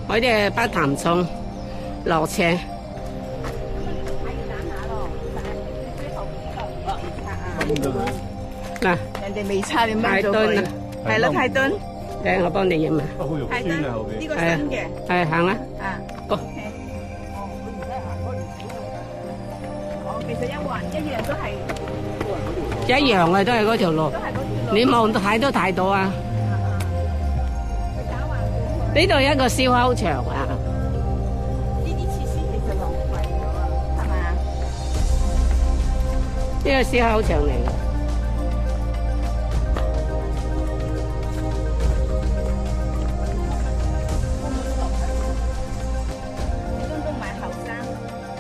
我哋北潭涌落車。嗱，人哋未拆，你掹咗佢。係咯，泰墩。誒，我幫你影啊。泰墩呢個新嘅。係行啦。啊。哦，其實一樣都係。一樣嘅，都係嗰條路。你望睇都睇到啊。呢度一個燒烤場啊。呢啲設施其實浪費咗啊，係咪啊？呢個燒烤場嚟嘅。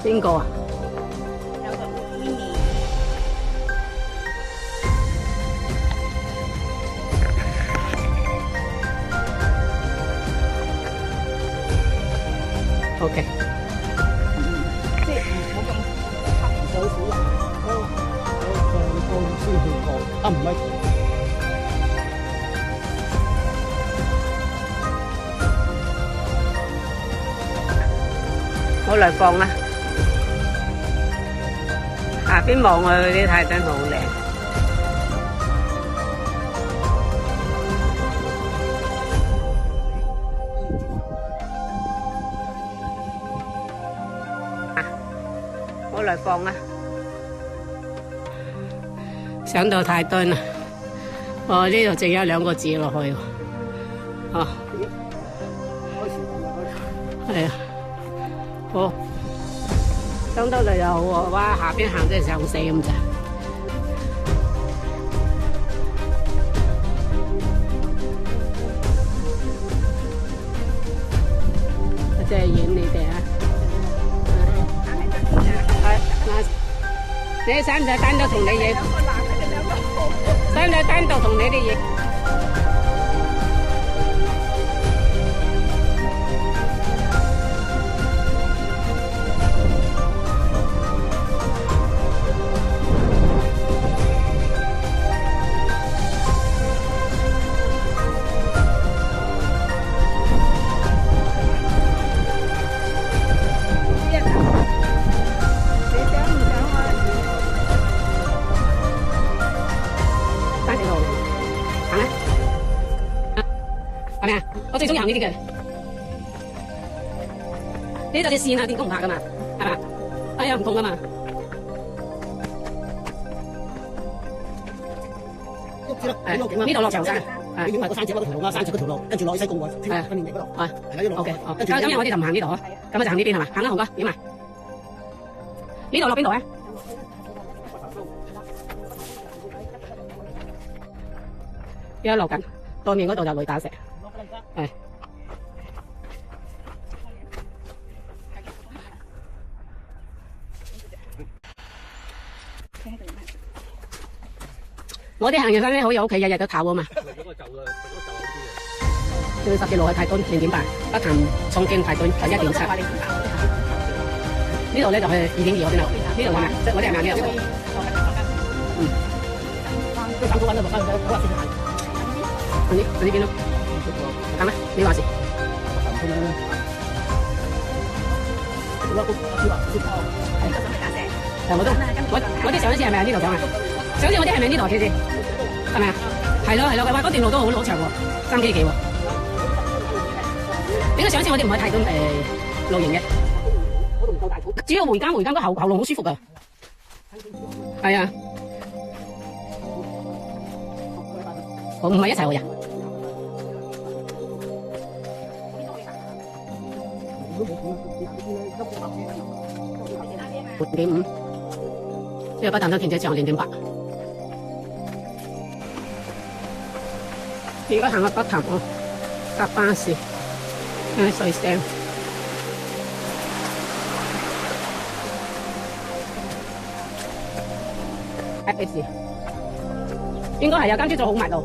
邊個啊？有個 Winnie。OK。即係唔好咁黑少少人。我先去過，啊唔係。我嚟放啦。下邊望去嗰啲泰墩好靚。我嚟放啦。上到泰墩啦。哦，呢度剩有2個字落去。哦。係啊。好。上到嚟又好喎，哇！下邊行真係想死咁滯。我真係影你哋啊！你使唔使單獨同你影？使唔使單獨同你哋影？係咪啊？我最中意行呢啲嘅，呢度啲線啊，電工唔拍噶嘛，係嘛？哎呀，唔同噶嘛。呢度落長山，已經係個山脊嗰條路啦，山脊嗰條路，跟住落去西貢喎，去面嗰度，係啦，一路。OK，好。今日我哋就唔行呢度啊，咁就行呢邊係嘛？行啦，紅哥，點啊？呢度落邊度啊？而家落緊，對面嗰度就雷打石。係。我啲行人生咧好有屋企，日日都跑啊嘛。最10字路去泰墩0.8，北潭涌經泰墩係1.7。呢度咧就係2.2嗰邊啦。呢度係咪？即係我哋係咪呢度？嗯。呢邊咯。行啦，你話事。我啲上一次係咪喺呢度上啊？上次我啲係咪呢度先？係咪啊？係咯，哇！嗰段路都好長喎，3K幾喎。點解上次我哋唔去泰墩露營嘅？只要回甘個喉嚨好舒服噶。係啊。我唔係一齊去呀。0.5，呢個北潭涌停車場0.8。而家行去北潭哦，搭巴士，聽水聲。FX 應該係啊，今朝早好密路。